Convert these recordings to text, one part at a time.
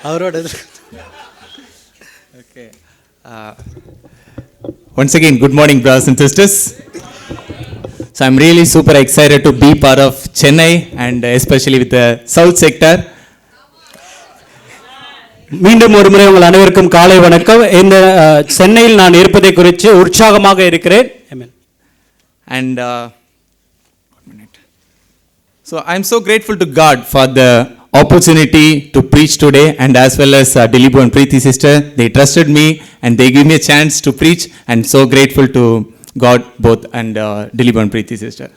அவரோட Okay. Once again, good morning, brothers and sisters. So I'm really super excited to be part of Chennai and especially with the South sector. மீண்டும் ஒரு முறை உங்கள் அனைவருக்கும் காலை வணக்கம். இந்த சென்னையில் நான் இருப்பதை குறித்து உற்சாகமாக இருக்கிறேன். And so I'm so grateful to God for the opportunity to preach today, and as well as Dilip and Preeti sister, they trusted me and they gave me a chance to preach, and so grateful to God both and Dilip and Preeti sister.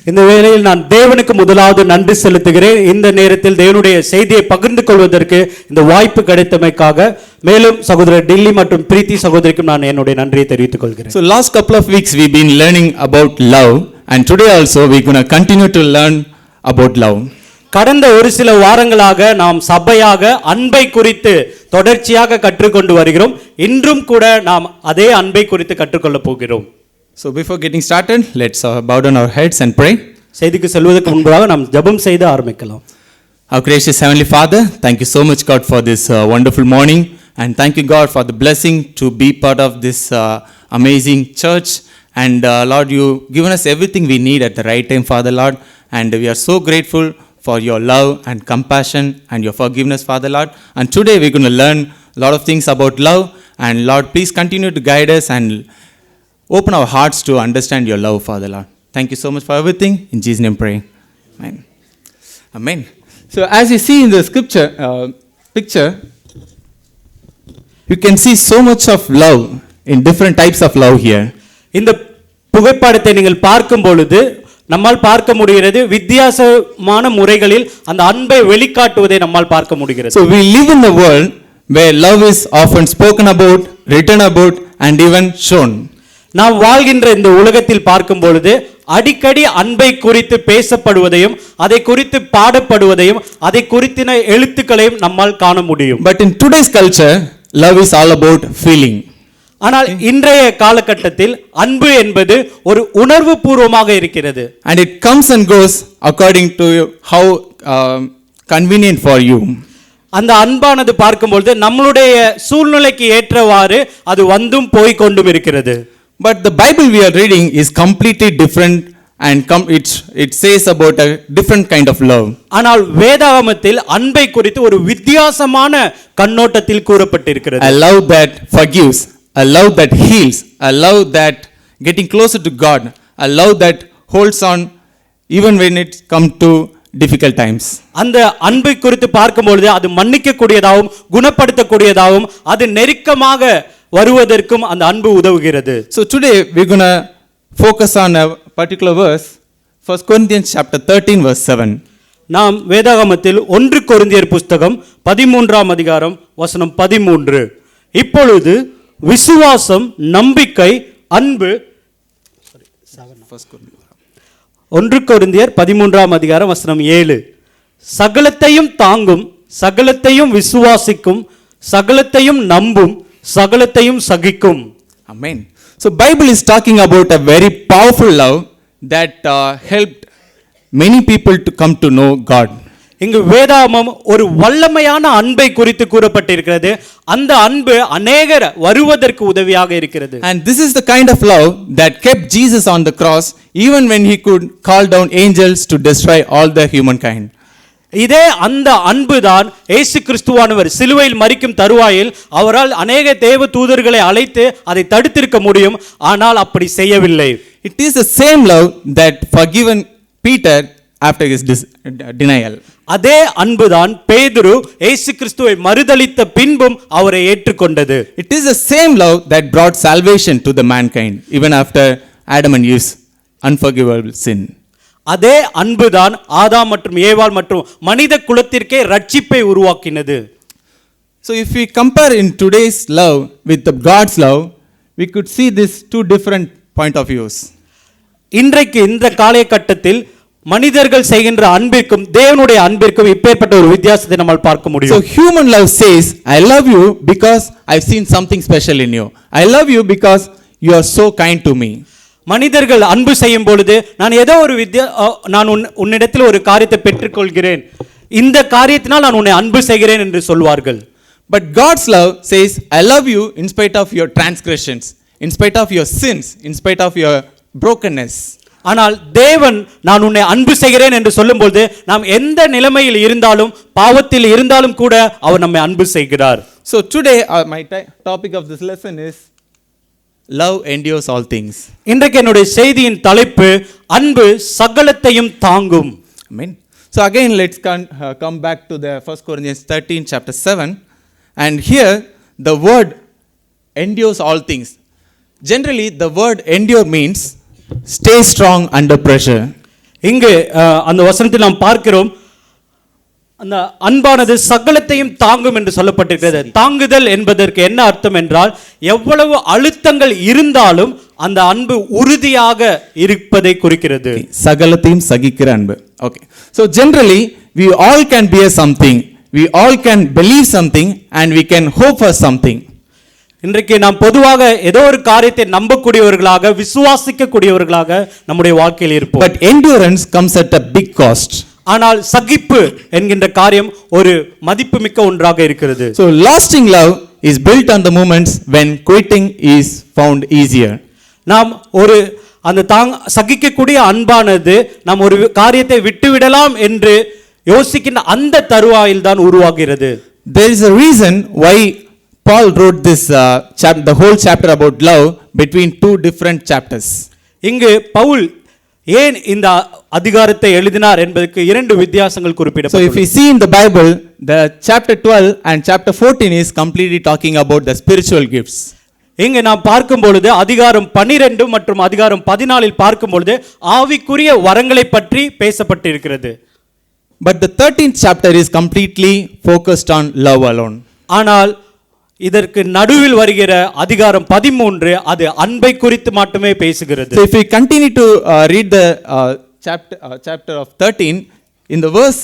இந்த வேளையில் நான் தேவனுக்கு முதலாவது நன்றி செலுத்துகிறேன். இந்த நேரத்தில் தேவனுடைய செய்தியை பகிர்ந்து கொள்வதற்கு இந்த வாய்ப்பு கிடைத்தமைக்காக, மேலும் சகோதரர் டில்லி மற்றும் பிரீத்தி சகோதரிக்கும் நான் என்னுடைய நன்றியை தெரிவித்துக் கொள்கிறேன். So last couple of weeks we've been learning about love, and today also we're going to continue to learn about love. கடந்த ஒரு சில வாரங்களாக நாம் சபையாக அன்பை குறித்து தொடர்ச்சியாக கற்றுக்கொண்டு வருகிறோம். இன்றும் கூட நாம் அதே அன்பை குறித்து கற்றுக்கொள்ள போகிறோம். So before getting started, let's bow down our heads and pray. செய்திக்கு செல்வதற்கு முன்பாக நாம் ஜெபம் செய்து ஆரம்பிக்கலாம். Our gracious Heavenly Father, thank you so much, God, for this wonderful morning, and thank you, God, for the blessing to be part of this amazing church. And Lord, you given us everything we need at the right time, Father, Lord, and we are so grateful for your love and compassion and your forgiveness, Father, Lord. And today we're going to learn a lot of things about love, and Lord, please continue to guide us and open our hearts to understand your love, Father, Lord. Thank you so much for everything. In Jesus' name pray. Amen. Amen. So as you see in the scripture picture, you can see so much of love in different types of love here. இந்த புகைப்படத்தை நீங்கள் பார்க்கும் பொழுது நம்மால் பார்க்க முடிகிறது, வித்தியாசமான முறைகளில் அந்த அன்பை வெளிக்காட்டுவதை நம்மால் பார்க்க முடிகிறது. So we live in a world where love is often spoken about, written about, and even shown. நாம் வாழ்கின்ற இந்த உலகத்தில் பார்க்கும் பொழுது அடிக்கடி அன்பை குறித்து பேசப்படுவதையும் அதை குறித்து பாடப்படுவதையும் அதை குறித்தின எழுத்துக்களையும் நம்மால் காண முடியும். But in today's culture, love is all about feeling. ஆனால் இன்றைய காலகட்டத்தில் அன்பு என்பது ஒரு உணர்வு பூர்வமாக இருக்கிறது. And it comes and goes according to how convenient for you. அந்த அன்பானது பார்க்கும்பொழுது நம்மளுடைய சூழ்நிலைக்கு ஏற்றவாறு அது வந்தும் போய் கொண்டும் இருக்கிறது. But the Bible we are reading is completely different, and it says about a different kind of love. ஆனால் வேதாகமத்தில் அன்பை குறித்து ஒரு வித்தியாசமான கண்ணோட்டத்தில் கூறப்பட்டிருக்கிறது. A love that forgives, a love that heals, a love that getting closer to God, a love that holds on even when it comes to difficult times. அந்த அன்பை குறித்து பார்க்கும்பொழுது அது மன்னிக்க கூடியதாகவும் குணப்படுத்தக்கூடியதாகவும் அது நெருக்கமாக வருவதற்கும் அந்த அன்பு உதவுகிறது. So today we're going to focus on a particular verse, 1 Corinthians chapter 13 verse 7. நாம் வேதாகமத்தில் 1 கொரிந்தியர் புத்தகம் 13ஆம் அதிகாரம் வசனம் 13. இப்பொழுது விசுவாசம், நம்பிக்கை, அன்பு 1 கொரிந்தியர் 13ஆம் அதிகாரம் வசனம் 7. சகலத்தையும் தாங்கும், சகலத்தையும் விசுவாசிக்கும், சகலத்தையும் நம்பும், சகலத்தையும் சகிக்கும். Amen. So Bible is talking about a very powerful love that helped many people to come to know God. இங்கு வேதாகமம் ஒரு வல்லமையான அன்பை குறித்து கூறப்பட்டிருக்கிறது. அந்த அன்பு அநேகர் வருவதற்கு உதவியாக இருக்கிறது. And this is the kind of love that kept Jesus on the cross even when he could call down angels to destroy all the humankind. இதே அந்த அன்புதான் இயேசு கிறிஸ்துவானவர் சிலுவையில் மரிக்கும் தருவாயில் அவரால் அநேக தேவ தூதர்களை அழைத்து அதை தடுத்திருக்க முடியும், ஆனால் அப்படி செய்யவில்லை. It is the same love that forgiven Peter after his denial. அதே அன்புதான் பேதுரு இயேசு கிறிஸ்துவை மறுதலித்த பின்பும் அவரை ஏற்றுக்கொண்டது. It is the same love that brought salvation to the mankind even after Adam and Eve's unforgivable sin. அதே அன்புதான் ஆதாம் மற்றும் ஏவாள் மற்றும் மனித குலத்திற்கே ரட்சிப்பை உருவாக்கினது. So if we compare in today's love with the God's love, we could see this two different point of views. இன்றைக்கு இந்த காலகட்டத்தில் மனிதர்கள் செய்கின்ற அன்பிற்கும் தேவனுடைய அன்பிற்கும் இப்பேற்பட்ட ஒரு வித்தியாசத்தை நம்மால் பார்க்க முடியும். So human love says, I love you because I've seen something special in you. I love you because you are so kind to me. மனிதர்கள் அன்பு செய்யும் பொழுது நான் ஏதோ ஒரு நான் உன்னிடத்தில் ஒரு காரியத்தை பெற்றுக்கொள்கிறேன், இந்த காரியத்தினால் நான் உன்னை அன்பு செய்கிறேன் என்று சொல்வார்கள். But God's love says, I love you in spite of your transgressions, in spite of your sins, in spite of your brokenness. ஆனால் தேவன் நான் உன்னை அன்பு செய்கிறேன் என்று சொல்லும்போது நாம் எந்த நிலைமையில் இருந்தாலும் பாவத்தில் இருந்தாலும் கூட அவர் நம்மை அன்பு செய்கிறார். So today my topic of this lesson is love endures all things. இன்றைக்கு என்னுடைய செய்தியின் தலைப்பு அன்பு சகலத்தையும் தாங்கும். Amen. So again let's come back to the 1 Corinthians 13 chapter 7, and here the word endures all things. Generally the word endure means stay strong under pressure. இங்கு அந்த வசனத்தில் நாம் பார்க்கிறோம் அந்த அன்பானது சகலத்தையும் தாங்கும் என்று சொல்லப்பட்டிருக்கிறது. தாங்குதல் என்பதற்கு என்ன அர்த்தம் என்றால் எவ்வளவு அழுத்தங்கள் இருந்தாலும் அந்த அன்பு உறுதியாக இருப்பதை குறிக்கிறது. சகலத்தையும் சகிக்கிற அன்பு. Okay. So generally we all can bear something, we all can believe something, and we can hope for something. இன்றைக்கு நாம் பொதுவாக ஏதோ ஒரு காரியத்தை நம்பக்கூடியவர்களாக விசுவாசிக்கக்கூடியவர்களாக நம்முடைய வாழ்க்கையில் இருப்போம். But endurance comes at a big cost. ஆனால் சகிப்பு என்கின்ற காரியம் ஒரு மதிப்புமிக்க ஒன்றாக இருக்கிறது. So lasting love is built on the moments when quitting is found easier. நாம் ஒரு அந்த சகிக்கக்கூடிய அன்பானது நாம் ஒரு காரியத்தை விட்டுவிடலாம் என்று யோசிக்கின்ற அந்த தருவாயில் தான் உருவாகிறது. There is a reason why Paul wrote this the whole chapter about love between two different chapters. இங்கு பவுல் ஏன் இந்த அதிகாரத்தை எழுதினார் என்பதற்கு இரண்டு வித்தியாசங்கள் குறிப்பிடப்பட்டுள்ளது. So if we see in the Bible, the chapter 12 and chapter 14 is completely talking about the spiritual gifts. இங்கு நாம் பார்க்கும் பொழுது அதிகாரம் 12 மற்றும் அதிகாரம் 14 பார்க்கும் பொழுது ஆவிக்குரிய வரங்களை பற்றி பேசப்பட்டிருக்கிறது. But the 13th chapter is completely focused on love alone. ஆனால் இதற்கு நடுவில் வருகிற அதிகாரம் 13 அது அன்பை குறித்து மட்டுமே பேசுகிறது. So if we continue to read the chapter of 13, in the verse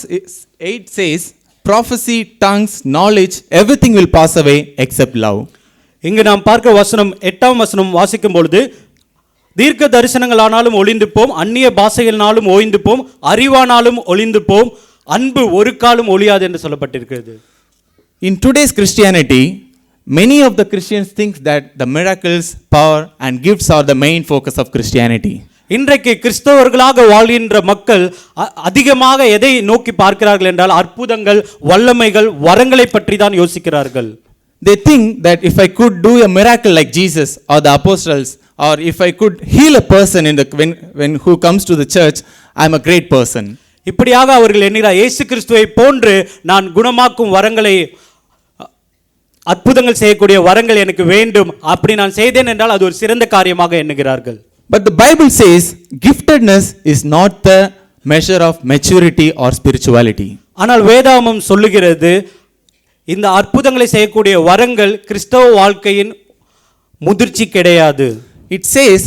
8 says, prophecy, tongues, knowledge, everything will pass away except love. இங்கு நாம் பார்க்க வசனம் 8ஆம் வசனம் வாசிக்கும் பொழுது தீர்க்க தரிசனங்களானாலும் ஒளிந்து போம், அந்நிய பாஷைகளானாலும் ஓய்ந்து போம், அறிவானாலும் ஒளிந்து போம், அன்பு ஒரு காலும் ஒளியாது என்று சொல்லப்பட்டிருக்கிறது. In today's Christianity, many of the Christians think that the miracles, power and gifts are the main focus of Christianity. இன்றைக்கு கிறிஸ்தவர்களாக வாழ்கின்ற மக்கள் அதிகமாக எதை நோக்கி பார்க்கிறார்கள் என்றால் அற்புதங்கள், வல்லமைகள், வரங்களை பற்றி தான் யோசிக்கிறார்கள். They think that if I could do a miracle like Jesus or the apostles, or if I could heal a person when who comes to the church, I am a great person. இப்படியாக அவர்கள் எண்ணுகிறார், இயேசு கிறிஸ்துவை போன்று நான் குணமாக்கும் வரங்களை, அற்புதங்கள் செய்யக்கூடிய வரங்கள் எனக்கு வேண்டும், அப்படி நான் செய்தேன் என்றால் அது ஒரு சிறந்த காரியமாக எண்ணுகிறார்கள். But the Bible says giftedness is not the measure of maturity or spirituality. ஆனால் வேதாகமம் சொல்லுகிறது இந்த அற்புதங்களை செய்யக்கூடிய வரங்கள் கிறிஸ்தவ வாழ்க்கையின் முதிர்ச்சி கிடையாது. It says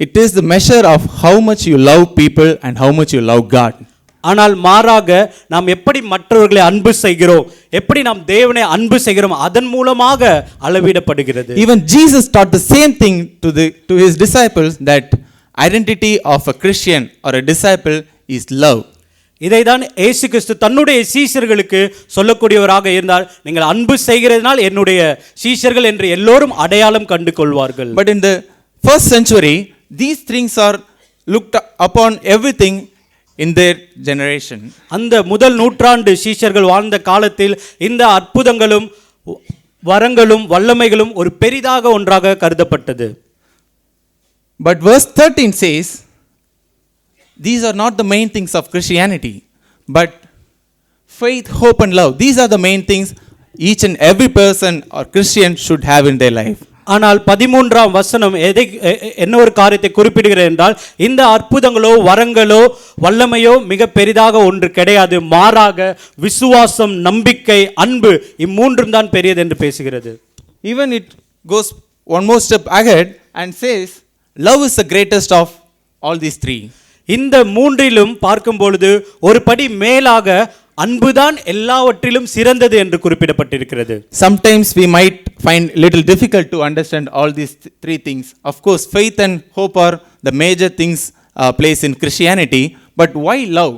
it is the measure of how much you love people and how much you love God. ஆனால் மாறாக நாம் எப்படி மற்றவர்களை அன்பு செய்கிறோம், எப்படி நாம் தேவனை அன்பு செய்கிறோம், அதன் மூலமாக அளவிடப்படுகிறது. Even Jesus taught the same thing to his disciples, that identity of a Christian or a disciple is love. இதைதான் இயேசு கிறிஸ்து தன்னுடைய சீஷர்களுக்கு சொல்லக்கூடியவராக இருந்தார். நீங்கள் அன்பு செய்கிறதுனால் என்னுடைய சீஷர்கள் என்று எல்லோரும் அடையாளம் கண்டு கொள்வார்கள். But in the first century, these things are looked upon everything in their generation. அந்த முதல் நூற்றாண்டு சீஷர்கள் வாழ்ந்த காலத்தில் இந்த அற்புதங்களும் வரங்களும் வல்லமைகளும் ஒரு பெரிதாக ஒன்றாக கருதப்பட்டது. But verse 13 says, these are not the main things of Christianity, but faith, hope and love. These are the main things each and every person or Christian should have in their life. ஆனால் 13ஆம் வசனம் என்ன ஒரு காரியத்தை குறிப்பிடுகிறது என்றால் இந்த அற்புதங்களோ வரங்களோ வல்லமையோ மிக பெரிதாக ஒன்று கிடையாது, மாறாக விசுவாசம், நம்பிக்கை, அன்பு, இம்மூன்றும் தான் பெரியது என்று பேசுகிறது. Even it goes one more step ahead and says love is the greatest of all these three. இந்த மூன்றிலும் பார்க்கும் பொழுது ஒரு படி மேலாக அன்புதான் எல்லாவற்றிலும் சிறந்தது என்று குறிப்பிடப்பட்டிருக்கிறது. Sometimes we might find little difficult to understand all these three things. Of course, faith and hope are the major things placed in Christianity. But why love?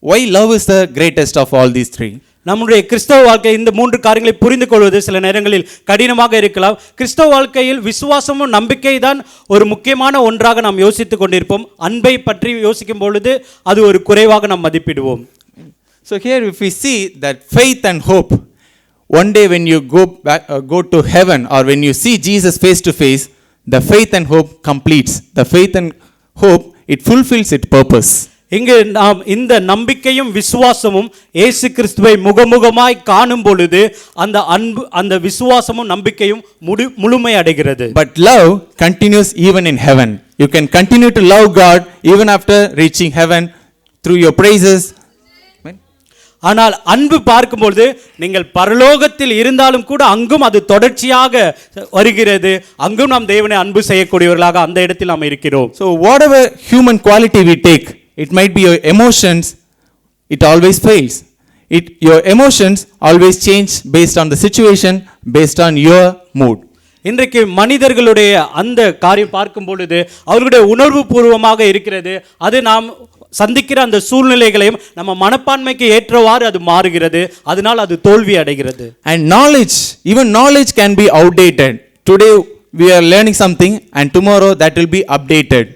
why love is the greatest of all these three. நம்முடைய கிறிஸ்தவ வாழ்க்கை இந்த மூன்று காரியங்களை புரிந்து கொள்வது சில நேரங்களில் கடினமாக இருக்கலாம். கிறிஸ்தவ வாழ்க்கையில் விசுவாசமும் நம்பிக்கை தான் ஒரு முக்கியமான ஒன்றாக நாம் யோசித்துக் கொண்டிருப்போம். அன்பை பற்றி யோசிக்கும் பொழுது அது ஒரு குறைவாக நாம் மதிப்பிடுவோம். So here if we see that faith and hope, one day when you go to heaven, or when you see Jesus face to face, the faith and hope completes. The faith and hope, it fulfills its purpose. இங்கு நாம் இந்த நம்பிக்கையும் விசுவாசமும் இயேசு கிறிஸ்துவை முகமுகமாய் காணும் பொழுது அந்த அன்பு, அந்த விசுவாசமும் நம்பிக்கையும் முழுமை அடைகிறது. But love continues even in heaven. You can continue to love God even after reaching heaven through your praises. ஆனால் அன்பு பார்க்கும்பொழுது நீங்கள் பரலோகத்தில் இருந்தாலும் கூட அங்கும் அது தொடர்ச்சியாக வருகிறது. அங்கும் நாம் தேவனை அன்பு செய்யக்கூடியவர்களாக அந்த இடத்தில் நாம் இருக்கிறோம். So whatever human quality we take, it might be your emotions, it always fails. Your emotions always change based on the situation, based on your mood. இன்றைக்கு மனிதர்களுடைய அந்த காரியம் பார்க்கும் பொழுது அவர்களுடைய உணர்வு பூர்வமாக இருக்கிறது. அது நாம் சந்திக்கிற அந்த சூழ்நிலைகளையும் நம்ம மனப்பான்மைக்கு ஏற்றவாறு அது மாறுகிறது. அதனால் அது தோல்வி அடைகிறது. And knowledge, even knowledge can be outdated. Today we are learning something and tomorrow that will be updated.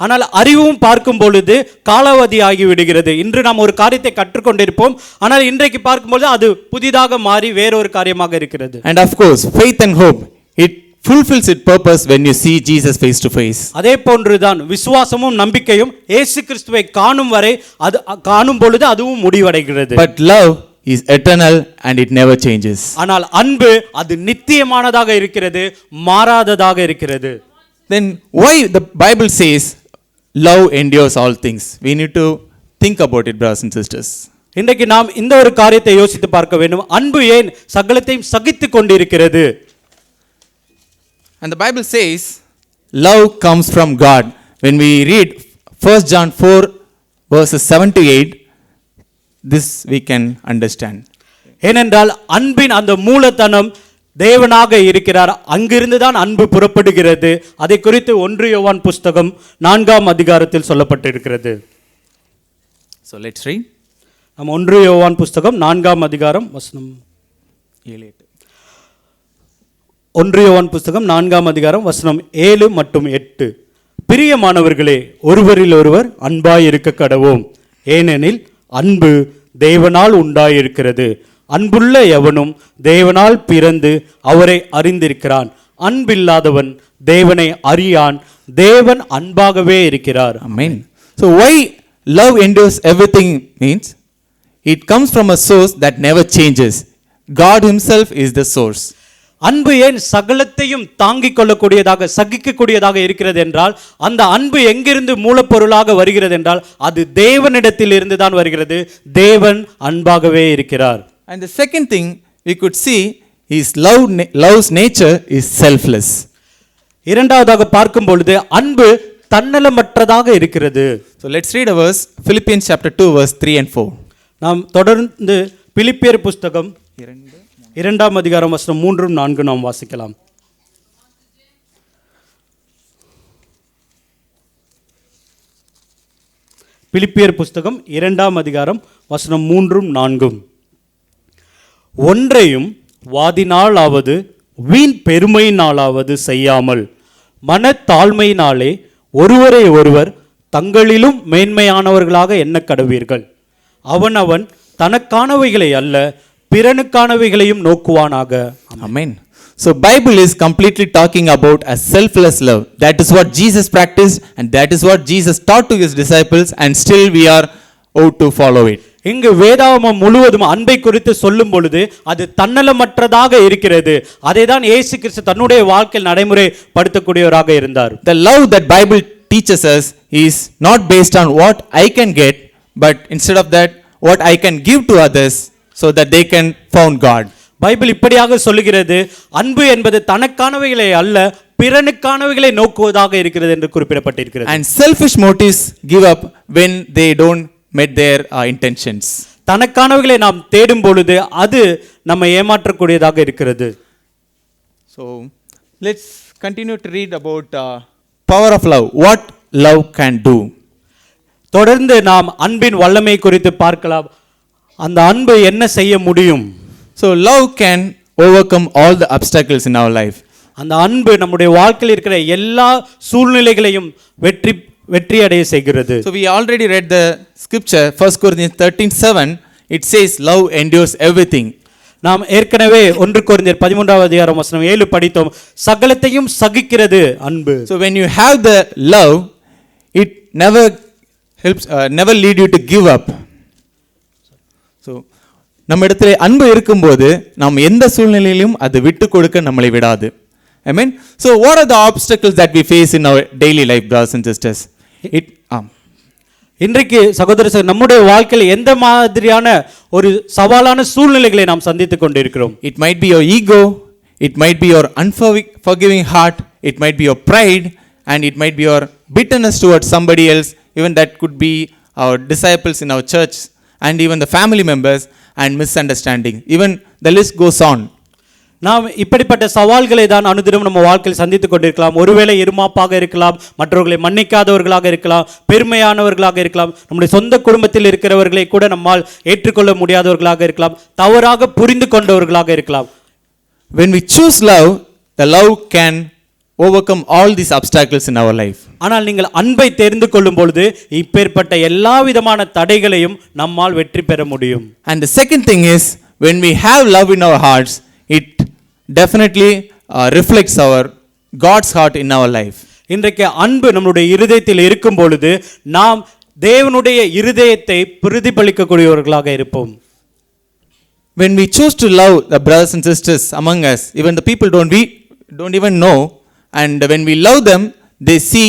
ஆனால் அறிவும் பார்க்கும் பொழுது காலாவதி ஆகி விடுகிறது. இன்று நாம் ஒரு காரியத்தை கற்றுக்கொண்டிருப்போம், ஆனால் இன்றைக்கு பார்க்கும்போது அது புதிதாக மாறி வேறொரு காரியமாக இருக்கிறது. And of course faith and hope, it fulfills its purpose when you see Jesus face to face. அதே போன்றுதான் விசுவாசமும் நம்பிக்கையும் இயேசு கிறிஸ்துவை காணும் வரை அது காணும் பொழுது அதுவும் முடிவடைகிறது. But love is eternal and it never changes. ஆனால் அன்பு அது நித்தியமானதாக இருக்கிறது, மாறாததாக இருக்கிறது. Then why the Bible says love endures all things? We need to think about it, brothers and sisters. இன்றைக்கு நாம் இந்த ஒரு காரியத்தை யோசித்து பார்க்க வேண்டும். அன்பு ஏன் சகலத்தையும் சகித்துக் கொண்டிருக்கிறது? And the Bible says love comes from God. When we read 1 John 4 verses 7 to 8, this we can understand. ஏனென்றால் அன்பின் அந்த மூலதனம் தேவனாக இருக்கிறார். அங்கிருந்து தான் அன்பு புறப்படுகிறது. அதை குறித்து 1 யோவான் புஸ்தகம் 4ஆம் அதிகாரத்தில் சொல்லப்பட்டிருக்கிறது. So let's read. நாம் 1 யோவான் புஸ்தகம் 4ஆம் அதிகாரம் வசனம் 7. 1 யோவான் புஸ்தகம் 4ஆம் அதிகாரம் வசனம் 7 மற்றும் 8. பிரியமானவர்களே, ஒருவரில் ஒருவர் அன்பாய் இருக்க கடவோம். ஏனெனில் அன்பு தேவனால் உண்டாயிருக்கிறது. அன்புள்ள எவனும் தேவனால் பிறந்து அவரை அறிந்திருக்கிறான். அன்பில்லாதவன் தேவனை அறியான். தேவன் அன்பாகவே இருக்கிறார். Amen. So why love endures everything means it comes from a source that never changes. God himself is the source. அன்பு ஏன் சகலத்தையும் தாங்கிக் கொள்ளக்கூடியதாக சகிக்கக்கூடியதாக இருக்கிறது என்றால், அந்த அன்பு எங்கிருந்து மூலப்பொருளாக வருகிறது என்றால் அது தேவனிடத்தில் இருந்து தான் வருகிறது. தேவன் அன்பாகவே இருக்கிறார். And the second thing we could see is love's nature is selfless. இரண்டாவதாக பார்க்கும் பொழுது அன்பு தன்னலமற்றதாக இருக்கிறது. So let's read a verse, Philippians chapter 2 verse 3 and 4. நாம் தொடர்ந்து பிலிப்பியர் புஸ்தகம் 2ஆம் அதிகாரம் வசனம் 3 4 நாம் வாசிக்கலாம். பிலிப்பியர் புஸ்தகம் 2ஆம் அதிகாரம் வசனம் 3 4. ஒன்றையும் வாதினாலாவது வீண் பெருமையினாலாவது செய்யாமல் மனத்தாழ்மையினாலே ஒருவரை ஒருவர் தங்களிலும் மேன்மையானவர்களாக எண்ண கடவீர்கள். அவனவன் தனக்கானவைகளை அல்ல பிறனுக்கானவைகளையும் நோக்குவானாக. Amen. So Bible is completely talking about a selfless love. That is what Jesus practiced and that is what Jesus taught to his disciples, and still we are out to follow it. இங்கு வேதாகமம் முழுவதும் அன்பை குறித்து சொல்லும் பொழுது அது தன்னலமற்றதாக இருக்கிறது. அதை தான் இயேசு கிறிஸ்து தன்னுடைய வாழ்க்கையில் நடைமுறைப்படுத்தக்கூடியவராக இருந்தார். The love that Bible teaches us is not based on what I can get, but instead of that what I can give to others so that they can found God. Bible இப்படியாக சொல்லுகிறது, அன்பு என்பது தனக்கானவைகளை அல்ல பிறனுக்கானவைகளை நோக்குவதாக இருக்கிறது என்று குறிப்பிடப்பட்டிருக்கிறது. And selfish motives give up when they don't met their intentions. தனக்கானவைகளை நாம் தேடும் பொழுது அது நம்ம ஏமாற்றக்கூடியதாக இருக்கிறது. So let's continue to read about power of love. What love can do. தொடர்ந்து நாம் அன்பின் வல்லமை குறித்து பார்க்கலாம். அந்த அன்பு என்ன செய்ய முடியும்? So love can overcome all the obstacles in our life. அந்த அன்பு நம்முடைய வாழ்க்கையில் இருக்கிற எல்லா சூழ்நிலைகளையும் வெற்றி அடைய செய்கிறது. So we already read the scripture 1 Corinthians 13:7. It says love endures everything. நாம் ஏற்கனவே 1 கொரிந்தியர் 13வது அதிகாரம் வசனம் 7 படித்தோம். சகலத்தையும் சகிக்கிறது அன்பு. So when you have the love, it never helps, never lead you to give up. So நம்ம இடத்துல அன்பு இருக்கும்போது நாம் எந்த சூழ்நிலையிலும் அது விட்டு கொடுக்க நம்மளை விடாது. Amen. So what are the obstacles that we face in our daily life, brothers and sisters? இன்றைக்கு சகோதரர் நம்முடைய வாழ்க்கையில் எந்த மாதிரியான ஒரு சவாலான சூழ்நிலைகளை நாம் சந்தித்துக் கொண்டிருக்கிறோம்? It might be your ego, it might be your unforgiving heart, it might be your pride, and it might be your bitterness towards somebody else. Even that could be our disciples in our church, and even the family members, and misunderstanding. Even the list goes on. நாம் இப்படிப்பட்ட சவால்களை தான் அனுதினம் நம்ம வாழ்க்கையில் சந்தித்துக் கொண்டிருக்கலாம். ஒருவேளை இருமாப்பாக இருக்கலாம், மற்றவர்களை மன்னிக்காதவர்களாக இருக்கலாம், பெருமையானவர்களாக இருக்கலாம், நம்முடைய சொந்த குடும்பத்தில் இருக்கிறவர்களை கூட நம்மால் ஏற்றுக்கொள்ள முடியாதவர்களாக இருக்கலாம், தவறாக புரிந்து கொண்டவர்களாக இருக்கலாம். When we choose love, the love can overcome all these obstacles in our life. ஆனால் நீங்கள் அன்பை தெரிந்து கொள்ளும் பொழுது இப்பேற்பட்ட எல்லா விதமான தடைகளையும் நம்மால் வெற்றி பெற முடியும். And the second thing is, when we have love in our hearts, it definitely reflects our God's heart in our life. இன்றைக்கு அன்பு நம்முடைய இருதயத்தில் இருக்கும் பொழுது நாம் தேவனுடைய இருதயத்தை பிரதிபலிக்கக்கூடியவர்களாக இருப்போம். When we choose to love the brothers and sisters among us, even the people don't even know, and when we love them, they see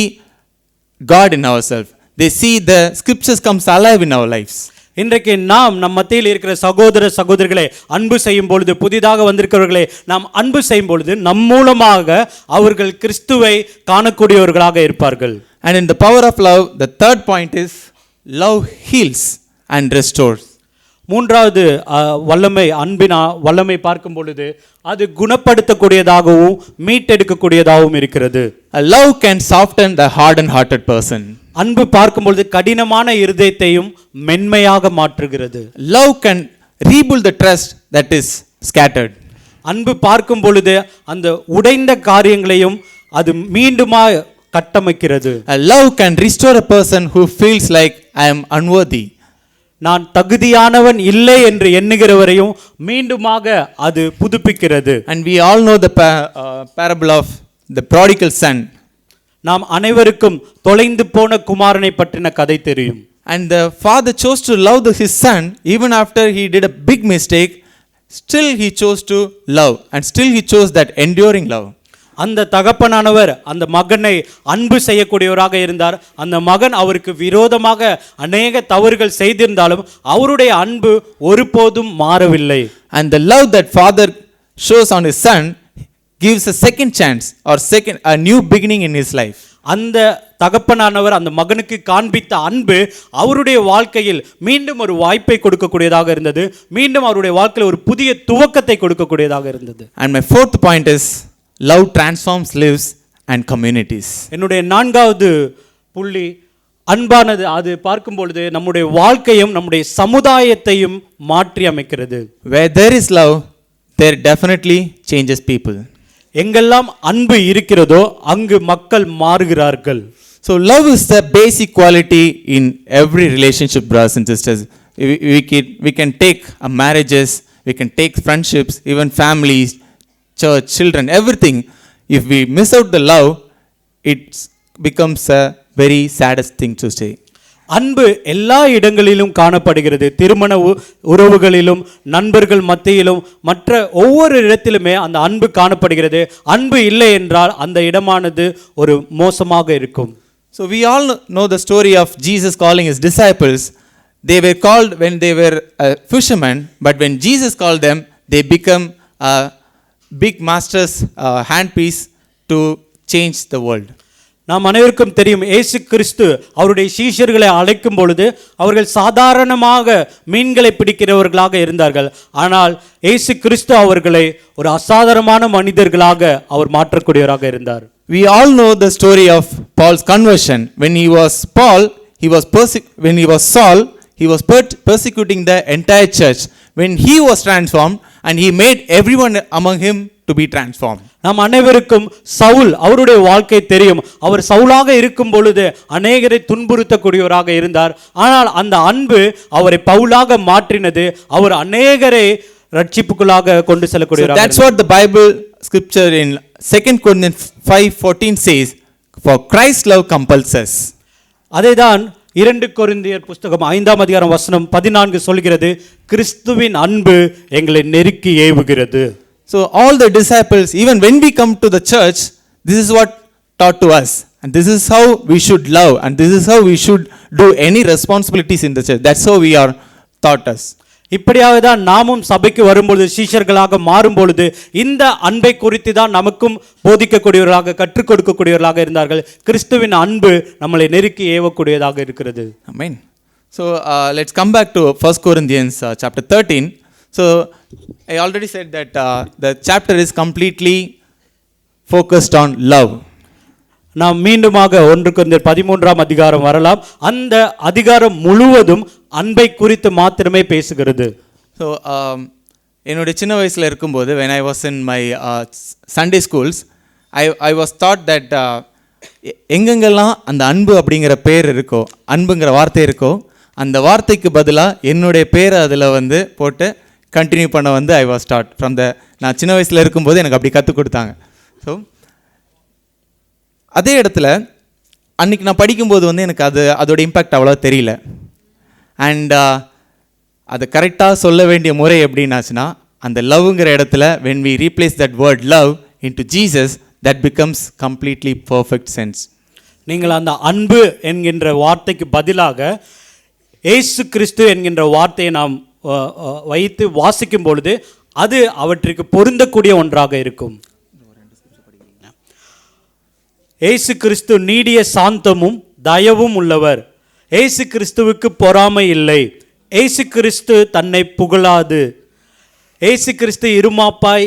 God in ourselves. They see the scriptures comes alive in our lives. இன்றைக்கு நாம் நம் மத்தியில் இருக்கிற சகோதர சகோதரிகளை அன்பு செய்யும் பொழுது, புதிதாக வந்திருக்கிறவர்களை நாம் அன்பு செய்யும் பொழுது நம் மூலமாக அவர்கள் கிறிஸ்துவை காணக்கூடியவர்களாக இருப்பார்கள். And in the power of love, the third point is love heals and restores. மூன்றாவது வல்லமை, அன்பின் வல்லமை பார்க்கும் பொழுது அது குணப்படுத்தக்கூடியதாகவும் மீட்டெடுக்கக்கூடியதாகவும் இருக்கிறது. Love can soften the hardened hearted person. அன்பு பார்க்கும் பொழுது கடினமான இருதயத்தையும் மென்மையாக மாற்றுகிறது. Love can rebuild the trust that is scattered. அன்பு பார்க்கும் பொழுது அந்த உடைந்த காரியங்களையும் அது மீண்டுமாக கட்டமைக்கிறது. Love can restore a person who feels like I am unworthy. நான் தகுதியானவன் இல்லை என்று எண்ணுகிறவரையும் மீண்டுமாக அது புதுப்பிக்கிறது. And we all know the parable of the prodigal son. நாம் அனைவருக்கும் தொலைந்து போன குமாரனை பற்றின கதை தெரியும். And the father chose to love his son even after he did a big mistake. Still he chose to love, and still he chose that enduring love. அந்த தகப்பனானவர் அந்த மகனை அன்பு செய்யக்கூடியவராக இருந்தார். அந்த மகன் அவருக்கு விரோதமாக அநேக தவறுகள் செய்திருந்தாலும் அவருடைய அன்பு ஒருபோதும் மாறவில்லை. And the love that father shows on his son gives a second chance or a new beginning in his life. அந்த தகப்பனானவர் அந்த மகனுக்கு காண்பித்த அன்பு அவருடைய வாழ்க்கையில் மீண்டும் ஒரு வாய்ப்பை கொடுக்கக்கூடியதாக இருந்தது. மீண்டும் அவருடைய வாழ்க்கையில் ஒரு புதிய துவக்கத்தை கொடுக்கக்கூடியதாக இருந்தது. And my fourth point is love transforms lives and communities. என்னுடைய நான்காவது புள்ளி அன்பானது அது பார்க்கும் பொழுது நம்முடைய வாழ்க்கையும் நம்முடைய சமுதாயத்தையும் மாற்றி அமைக்கிறது. Where there is love, there definitely changes people. எங்கெல்லாம் அன்பு இருக்கிறதோ அங்கு மக்கள் மாறுகிறார்கள். So love is the basic quality in every relationship, brothers and sisters. We can take marriages, we can take friendships, even families, church, children, everything. If we miss out the love, it becomes a very saddest thing to say. அன்பு எல்லா இடங்களிலும் காணப்படுகிறது. திருமண உறவுகளிலும், நண்பர்கள் மத்தியிலும், மற்ற ஒவ்வொரு இடத்திலுமே அந்த அன்பு காணப்படுகிறது. அன்பு இல்லை என்றால் அந்த இடமானது ஒரு மோசமாக இருக்கும். So we all know the story of Jesus calling his disciples. They were called when they were fishermen, but when Jesus called them, they become a big master's handpiece to change the world. நாம் அனைவருக்கும் தெரியும், இயேசு கிறிஸ்து அவருடைய சீஷர்களை அழைக்கும் பொழுது அவர்கள் சாதாரணமாக மீன்களை பிடிக்கிறவர்களாக இருந்தார்கள். ஆனால் இயேசு கிறிஸ்து அவர்களை ஒரு அசாதாரணமான மனிதர்களாக அவர் மாற்றக்கூடியவராக இருந்தார். We all know the story of Paul's conversion. When he was Paul, when he was Saul, he was persecuting the entire church. When he was transformed, and he made everyone among him to be transformed. நாம் அனைவருக்கும் சவுல் அவருடைய வாழ்க்கை தெரியும். அவர் சவுலாக இருக்கும் பொழுது அநேகரை துன்புறுத்தக்கூடியவராக இருந்தார். ஆனால் அந்த அன்பு அவரை பவுலாக மாற்றினது. அவர் அநேகரை ரட்சிப்புக்குள்ளாக கொண்டு செல்லக்கூடியவராக. That's what the Bible scripture in 2 Corinthians 5:14 says, for Christ's love compels us. அதேதான் 2 கொரிந்தியர் புஸ்தகம் 5ஆம் அதிகாரம் வசனம் 14 சொல்கிறது, கிறிஸ்துவின் அன்பு எங்களை நெருக்கி ஏவுகிறது. So all the disciples, even when we come to the church, this is what taught to us, and this is how we should love, and this is how we should do any responsibilities in the church. That's how we are taught us. இப்படியாக தான் நாமும் சபைக்கு வரும்பொழுது சீஷர்களாக மாறும் பொழுது இந்த அன்பை குறித்து தான் நமக்கும் போதிக்கக்கூடியவர்களாக கற்றுக் கொடுக்கக்கூடியவர்களாக இருந்தார்கள். கிறிஸ்துவின் அன்பு நம்மளை நெருக்கி ஏவக்கூடியதாக இருக்கிறது. Amen. So let's come back to 1 Corinthians chapter 13. So I already said that the chapter is completely focused on love. நாம் மீண்டுமாக 1 கொரிந்தியர் 13ஆம் அதிகாரம் வரலாம். அந்த அதிகாரம் முழுவதும் அன்பை குறித்து மாத்திரமே பேசுகிறது. ஸோ என்னுடைய சின்ன வயசில் இருக்கும்போது when I was in my Sunday schools, I was taught that எங்கெங்கெல்லாம் அந்த அன்பு அப்படிங்கிற பேர் இருக்கோ, அன்புங்கிற வார்த்தை இருக்கோ, அந்த வார்த்தைக்கு பதிலாக என்னுடைய பேரை அதில் வந்து போட்டு கண்டினியூ பண்ண வந்து I was taught from the, நான் சின்ன வயசில் இருக்கும்போது எனக்கு அப்படி கற்றுக் கொடுத்தாங்க. ஸோ அதே இடத்துல அன்றைக்கி நான் படிக்கும்போது வந்து எனக்கு அதோட இம்பேக்ட் அவ்வளோ தெரியல. அண்ட் அதை கரெக்டாக சொல்ல வேண்டிய முறை எப்படின்னாச்சுன்னா, அந்த லவ்ங்கிற இடத்துல when we replace that word love into Jesus, that becomes completely perfect sense. நீங்கள் அந்த அன்பு என்கின்ற வார்த்தைக்கு பதிலாக இயேசு கிறிஸ்து என்கின்ற வார்த்தையை நாம் வைத்து வாசிக்கும் பொழுது அது அவற்றிற்கு பொருந்தக்கூடிய ஒன்றாக இருக்கும். இயேசு கிறிஸ்து நீடிய சாந்தமும் தயவும் உள்ளவர். இயேசு கிறிஸ்துவுக்கு பொறாமை இல்லை. இயேசு கிறிஸ்து தன்னை புகழாது. இயேசு கிறிஸ்து இருமாப்பாய்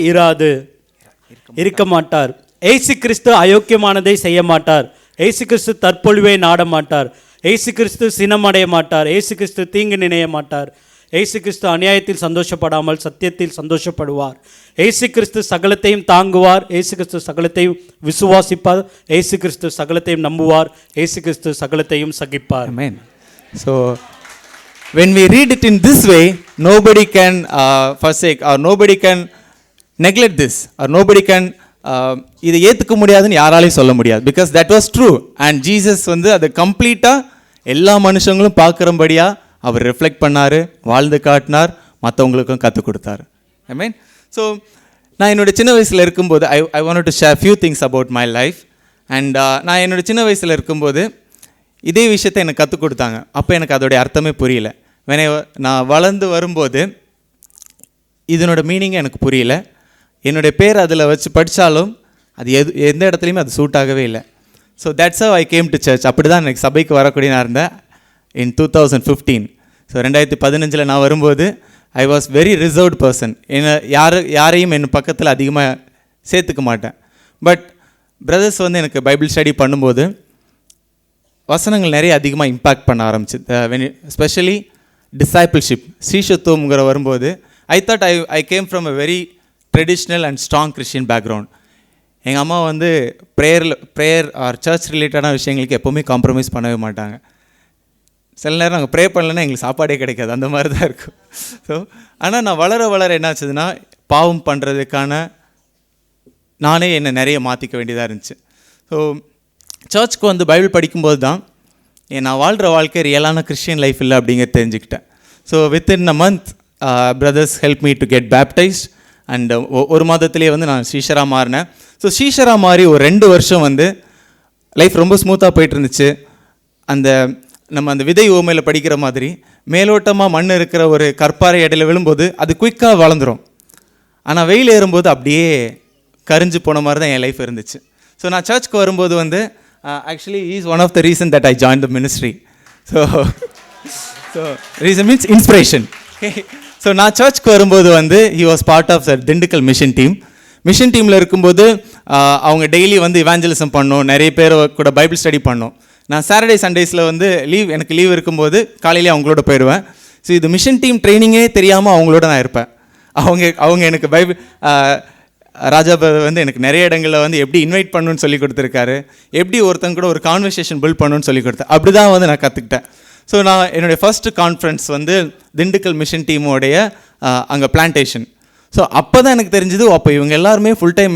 இருக்க மாட்டார். இயேசு கிறிஸ்து அயோக்கியமானதை செய்ய மாட்டார். இயேசு கிறிஸ்து தற்பொழிவை நாட மாட்டார். இயேசு கிறிஸ்து சினமடைய மாட்டார். இயேசு கிறிஸ்து தீங்கு நினைய மாட்டார். இயேசு கிறிஸ்து அநியாயத்தில் சந்தோஷப்படாமல் சத்தியத்தில் சந்தோஷப்படுவார். இயேசு கிறிஸ்து சகலத்தையும் தாங்குவார். இயேசு கிறிஸ்து சகலத்தையும் விசுவாசிப்பார். இயேசு கிறிஸ்து சகலத்தையும் நம்புவார். இயேசு கிறிஸ்து சகலத்தையும் சகிப்பார். Amen. So when we read it in this way, nobody can forsake or nobody can neglect this or nobody can இதை ஏற்றுக்க முடியாதுன்னு யாராலையும் சொல்ல முடியாது. Because that was true. And Jesus வந்து அதை கம்ப்ளீட்டாக எல்லா மனுஷங்களும் பார்க்குறபடியாக அவர் ரிஃப்ளெக்ட் பண்ணார், வாழ்ந்து காட்டினார், மற்றவங்களுக்கும் கற்றுக் கொடுத்தாரு. ஐ மீன், ஸோ நான் என்னோடய சின்ன வயசில் இருக்கும்போது ஐ want to share few things about my life. And நான் என்னோடய சின்ன வயசில் இருக்கும்போது இதே விஷயத்தை எனக்கு கற்றுக் கொடுத்தாங்க. அப்போ எனக்கு அதோடைய அர்த்தமே புரியல. நான் வளர்ந்து வரும்போது இதனோட மீனிங் எனக்கு புரியல. என்னுடைய பேர் அதில் வச்சு படித்தாலும் அது எந்த இடத்துலையுமே அது சூட் ஆகவே இல்லை. So that's how I came to church. அப்படி தான் எனக்கு சபைக்கு வரக்கூடிய நான் இருந்தேன் இன் 2015. ஸோ 2015 நான் வரும்போது I was very reserved person. என்னை யாரையும் என் பக்கத்தில் அதிகமாக சேர்த்துக்க மாட்டேன். பட் பிரதர்ஸ் வந்து எனக்கு பைபிள் ஸ்டடி பண்ணும்போது வசனங்கள் நிறைய அதிகமாக இம்பேக்ட் பண்ண ஆரம்பிச்சு. எஸ்பெஷலி டிசைபிள்ஷிப், சீஷத்துவங்கிற வரும்போது I thought I came from a very traditional and strong Christian background. எங்கள் அம்மா வந்து ப்ரேயர் ஆர் சர்ச் ரிலேட்டடான விஷயங்களுக்கு எப்போவுமே காம்ப்ரமைஸ் பண்ணவே மாட்டாங்க. சில நேரம் நாங்கள் ப்ரே பண்ணலன்னா எங்களுக்கு சாப்பாடே கிடைக்காது, அந்த மாதிரி தான் இருக்கும். ஸோ ஆனால் நான் வளர என்ன ஆச்சுதுன்னா, பாவம் பண்ணுறதுக்கான நானே என்னை நிறைய மாற்றிக்க வேண்டியதாக இருந்துச்சு. ஸோ சர்ச்சுக்கு வந்து பைபிள் படிக்கும்போது தான் நான் வாழ்கிற வாழ்க்கை ரியலான கிறிஸ்டியன் லைஃப் இல்லை அப்படிங்கிறது தெரிஞ்சுக்கிட்டேன். So within a month brothers help me to get baptised. And ஒரு மாதத்துலேயே வந்து நான் ஸ்ரீஷராக மாறினேன். ஸோ ஸ்ரீஷராக மாறி ஒரு 2 வருஷம் வந்து லைஃப் ரொம்ப ஸ்மூத்தாக போயிட்டு இருந்துச்சு. நம்ம அந்த விதை ஓமையில் படிக்கிற மாதிரி மேலோட்டமாக மண் இருக்கிற ஒரு கற்பாறை இடையில விழும்போது அது குயிக்காக வளர்ந்துடும். ஆனால் வெயில் ஏறும்போது அப்படியே கரிஞ்சு போன மாதிரி தான் என் லைஃப் இருந்துச்சு. ஸோ நான் சர்ச்சுக்கு வரும்போது வந்து actually is one of the reason that I join the ministry. So reason means inspiration. So நான் சர்ச்சுக்கு வரும்போது வந்து he was part of the Dindigul mission team. Mission டீமில் இருக்கும்போது அவங்க டெய்லி வந்து இவாஞ்சலிசம் பண்ணோம், நிறைய பேர் கூட பைபிள் ஸ்டடி பண்ணோம். நான் சாட்டர்டே சண்டேஸில் வந்து எனக்கு லீவ் இருக்கும்போது காலையிலே அவங்களோட போயிடுவேன். ஸோ இது மிஷன் டீம் ட்ரைனிங்கே தெரியாமல் அவங்களோட நான் இருப்பேன். அவங்க எனக்கு ராஜா வந்து எனக்கு நிறைய இடங்களில் வந்து எப்படி இன்வைட் பண்ணணும்னு சொல்லி கொடுத்துருக்காரு, எப்படி ஒருத்தங்க கூட ஒரு கான்வர்சேஷன் பில்ட் பண்ணணும்னு சொல்லி கொடுத்தேன். அப்படி தான் வந்து நான் கற்றுக்கிட்டேன். ஸோ நான் என்னுடைய ஃபர்ஸ்ட் கான்ஃபரன்ஸ் வந்து திண்டுக்கல் மிஷன் டீமோடைய அங்கே பிளான்டேஷன். ஸோ அப்போ தான் எனக்கு தெரிஞ்சது, அப்போ இவங்க எல்லாருமே ஃபுல் டைம்